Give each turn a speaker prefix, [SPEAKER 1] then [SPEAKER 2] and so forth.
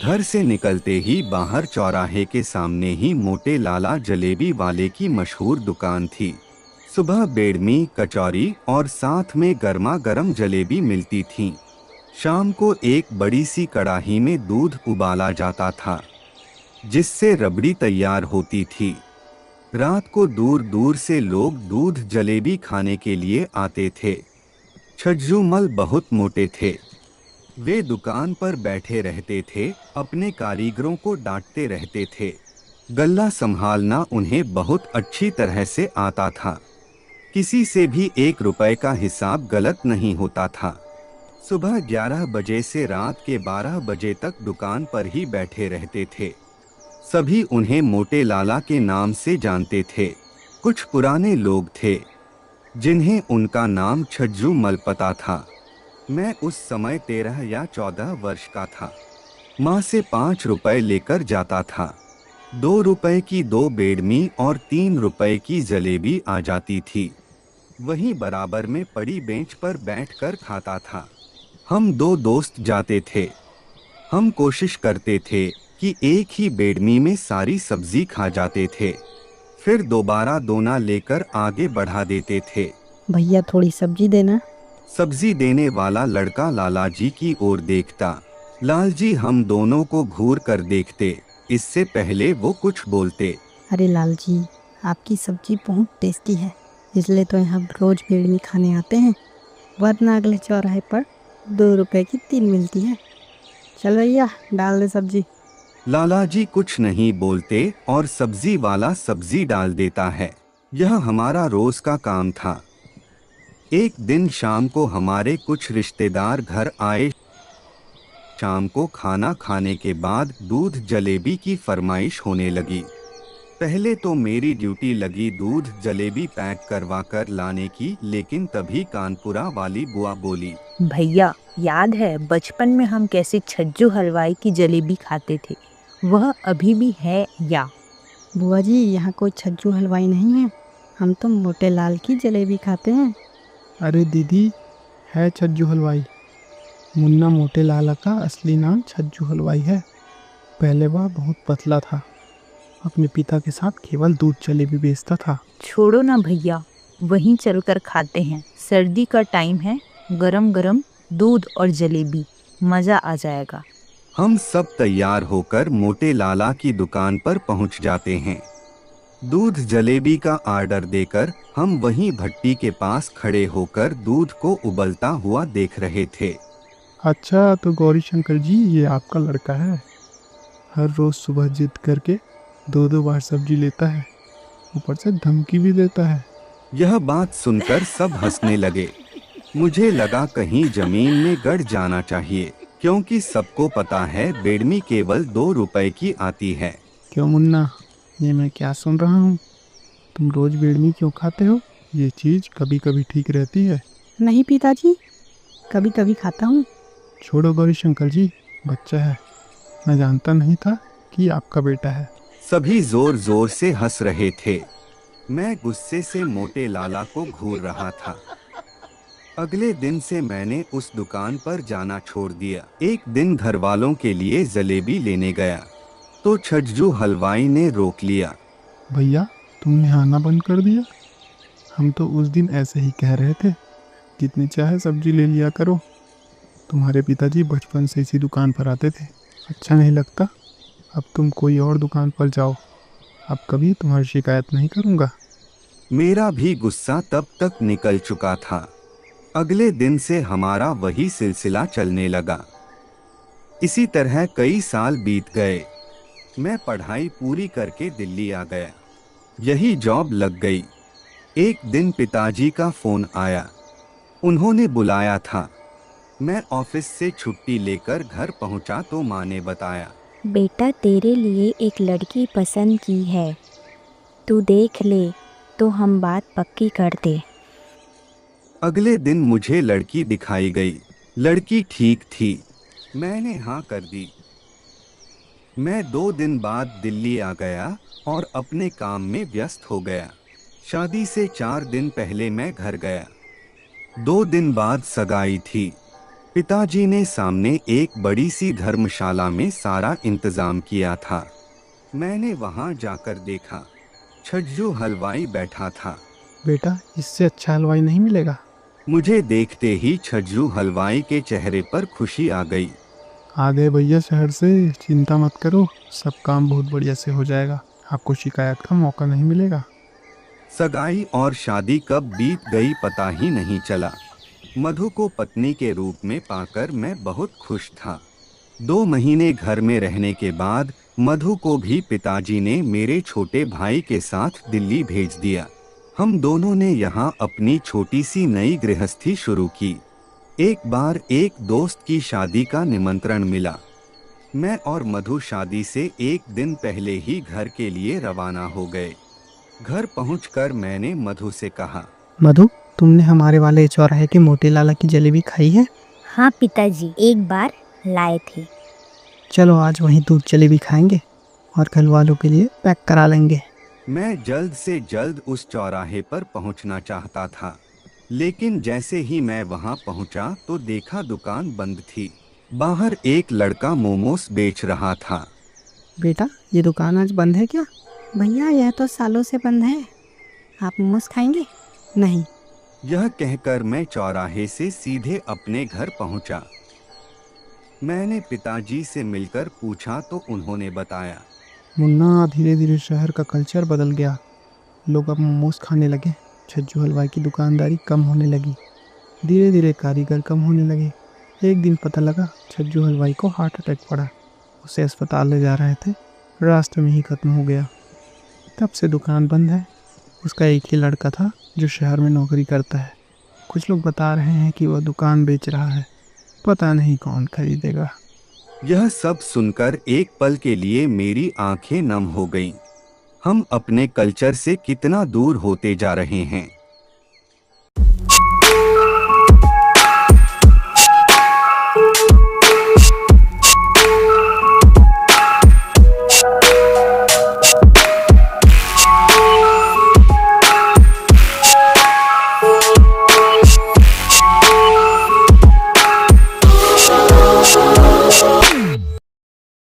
[SPEAKER 1] घर से निकलते ही बाहर चौराहे के सामने ही मोटे लाला जलेबी वाले की मशहूर दुकान थी। सुबह बेड़मी, कचौरी और साथ में गर्मा गर्म जलेबी मिलती थी। शाम को एक बड़ी सी कड़ाही में दूध उबाला जाता था, जिससे रबड़ी तैयार होती थी। रात को दूर दूर से लोग दूध जलेबी खाने के लिए आते थे। छज्जूमल बहुत मोटे थे। वे दुकान पर बैठे रहते थे, अपने कारीगरों को डांटते रहते थे। गल्ला संभालना उन्हें बहुत अच्छी तरह से आता था। किसी से भी 1 रुपए का हिसाब गलत नहीं होता था। सुबह 11 बजे से रात के 12 बजे तक दुकान पर ही बैठे रहते थे। सभी उन्हें मोटे लाला के नाम से जानते थे। कुछ पुराने लोग थे जिन्हें उनका नाम छज्जू मल पता था। मैं उस समय 13 या 14 वर्ष का था। माँ से 5 रुपए लेकर जाता था। 2 रुपए की 2 बेड़मी और 3 रुपए की जलेबी आ जाती थी। वहीं बराबर में पड़ी बेंच पर बैठकर खाता था। हम 2 दोस्त जाते थे। हम कोशिश करते थे कि एक ही बेड़मी में सारी सब्जी खा जाते थे, फिर दोबारा दोना लेकर आगे बढ़ा देते थे।
[SPEAKER 2] भैया थोड़ी सब्जी देना।
[SPEAKER 1] सब्जी देने वाला लड़का लालाजी की ओर देखता। लालजी हम दोनों को घूर कर देखते, इससे पहले वो कुछ बोलते।
[SPEAKER 2] अरे लाल जी, आपकी सब्जी बहुत टेस्टी है, इसलिए तो यहाँ रोज बेड़मी खाने आते हैं, वरना अगले चौराहे पर 2 रुपए की 3 मिलती है। चल भैया डाल दे सब्जी।
[SPEAKER 1] लालाजी कुछ नहीं बोलते और सब्जी वाला सब्जी डाल देता है। यह हमारा रोज का काम था। एक दिन शाम को हमारे कुछ रिश्तेदार घर आए। शाम को खाना खाने के बाद दूध जलेबी की फरमाइश होने लगी। पहले तो मेरी ड्यूटी लगी दूध जलेबी पैक करवा कर लाने की, लेकिन तभी कानपुरा वाली बुआ बोली,
[SPEAKER 3] भैया याद है बचपन में हम कैसे छज्जू हलवाई की जलेबी खाते थे, वह अभी भी है या?
[SPEAKER 2] बुआ जी, यहाँ कोई छज्जू हलवाई नहीं है, हम तो मोटे लाल की जलेबी खाते हैं।
[SPEAKER 4] अरे दीदी, है छज्जू हलवाई। मुन्ना मोटे लाला का असली नाम छज्जू हलवाई है। पहले वह बहुत पतला था, अपने पिता के साथ केवल दूध जलेबी बेचता था।
[SPEAKER 3] छोड़ो ना भैया, वहीं चलकर खाते हैं। सर्दी का टाइम है, गरम गरम दूध और जलेबी, मजा आ जाएगा।
[SPEAKER 1] हम सब तैयार होकर मोटे लाला की दुकान पर पहुंच जाते हैं। दूध जलेबी का ऑर्डर देकर हम वहीं भट्टी के पास खड़े होकर दूध को उबलता हुआ देख रहे थे।
[SPEAKER 4] अच्छा, तो गौरी शंकर जी, ये आपका लड़का है। हर रोज सुबह जिद करके 2-2 बार सब्जी लेता है, ऊपर से धमकी भी देता है।
[SPEAKER 1] यह बात सुनकर सब हंसने लगे। मुझे लगा कहीं जमीन में गड़ जाना चाहिए, क्योंकि सबको पता है बेड़मी केवल 2 रुपए की आती है।
[SPEAKER 4] क्यों मुन्ना, ये मैं क्या सुन रहा हूँ? तुम रोज बेड़मी क्यों खाते हो? ये चीज़ कभी कभी ठीक रहती है।
[SPEAKER 2] नहीं पिताजी, कभी कभी खाता हूँ।
[SPEAKER 4] छोड़ो गौरी शंकर जी, बच्चा है, मैं जानता नहीं था कि आपका बेटा है।
[SPEAKER 1] सभी जोर जोर से हंस रहे थे। मैं गुस्से से मोटे लाला को घूर रहा था। अगले दिन से मैंने उस दुकान पर जाना छोड़ दिया। एक दिन घर वालों के लिए जलेबी लेने गया तो छज्जू हलवाई ने रोक लिया।
[SPEAKER 4] भैया, तुमने आना बंद कर दिया? हम तो उस दिन ऐसे ही कह रहे थे, जितनी चाहे सब्जी ले लिया करो। तुम्हारे पिताजी बचपन से इसी दुकान पर आते थे, अच्छा नहीं लगता? अब तुम कोई और दुकान पर जाओ, अब कभी तुम्हारी शिकायत नहीं करूँगा।
[SPEAKER 1] मेरा भी गुस्सा तब तक निकल चुका था। अगले दिन से हमारा वही सिलसिला चलने लगा। इसी तरह कई साल बीत गए। मैं पढ़ाई पूरी करके दिल्ली आ गया। यही जॉब लग गई। एक दिन पिताजी का फोन आया। उन्होंने बुलाया था। मैं ऑफिस से छुट्टी लेकर घर पहुंचा तो माँ ने बताया,
[SPEAKER 5] बेटा तेरे लिए एक लड़की पसंद की है, तू देख ले तो हम बात पक्की कर दे।
[SPEAKER 1] अगले दिन मुझे लड़की दिखाई गई। लड़की ठीक थी। मैंने हाँ कर दी। मैं 2 दिन बाद दिल्ली आ गया और अपने काम में व्यस्त हो गया। शादी से 4 दिन पहले मैं घर गया। 2 दिन बाद सगाई थी। पिताजी ने सामने एक बड़ी सी धर्मशाला में सारा इंतजाम किया था। मैंने वहां जाकर देखा, छज्जू हलवाई बैठा था।
[SPEAKER 4] बेटा, इससे अच्छा हलवाई नहीं मिलेगा।
[SPEAKER 1] मुझे देखते ही छज्जू हलवाई के चेहरे पर खुशी आ गई।
[SPEAKER 4] आ गए भैया शहर से, चिंता मत करो, सब काम बहुत बढ़िया से हो जाएगा, आपको शिकायत का मौका नहीं मिलेगा।
[SPEAKER 1] सगाई और शादी कब बीत गई पता ही नहीं चला। मधु को पत्नी के रूप में पाकर मैं बहुत खुश था। 2 महीने घर में रहने के बाद मधु को भी पिताजी ने मेरे छोटे भाई के साथ दिल्ली भेज दिया। हम दोनों ने यहाँ अपनी छोटी सी नई गृहस्थी शुरू की। एक बार एक दोस्त की शादी का निमंत्रण मिला। मैं और मधु शादी से एक दिन पहले ही घर के लिए रवाना हो गए। घर पहुंचकर मैंने मधु से कहा,
[SPEAKER 2] मधु, तुमने हमारे वाले चौराहे के मोटे लाला की जलेबी खाई है?
[SPEAKER 5] हाँ पिताजी, एक बार लाए थे।
[SPEAKER 2] चलो आज वहीं दूध जलेबी खाएंगे और कल वालों के लिए पैक करा लेंगे।
[SPEAKER 1] मैं जल्द से जल्द उस चौराहे पर पहुंचना चाहता था, लेकिन जैसे ही मैं वहां पहुंचा तो देखा दुकान बंद थी। बाहर एक लड़का मोमोस बेच रहा था।
[SPEAKER 2] बेटा, ये दुकान आज बंद है क्या? भैया, यह तो सालों से बंद है। आप मोमोज खाएंगे? नहीं।
[SPEAKER 1] यह कहकर मैं चौराहे से सीधे अपने घर पहुंचा। मैंने पिताजी से मिलकर पूछा तो उन्होंने बताया,
[SPEAKER 4] मुन्ना, धीरे धीरे शहर का कल्चर बदल गया, लोग अब मोमोज खाने लगे, छज्जू हलवाई की दुकानदारी कम होने लगी, धीरे धीरे कारीगर कम होने लगे। एक दिन पता लगा छज्जू हलवाई को हार्ट अटैक पड़ा, उसे अस्पताल ले जा रहे थे, रास्ते में ही खत्म हो गया। तब से दुकान बंद है। उसका एक ही लड़का था जो शहर में नौकरी करता है। कुछ लोग बता रहे हैं कि वह दुकान बेच रहा है, पता नहीं कौन खरीदेगा।
[SPEAKER 1] यह सब सुनकर एक पल के लिए मेरी आंखें नम हो गईं। हम अपने कल्चर से कितना दूर होते जा रहे हैं।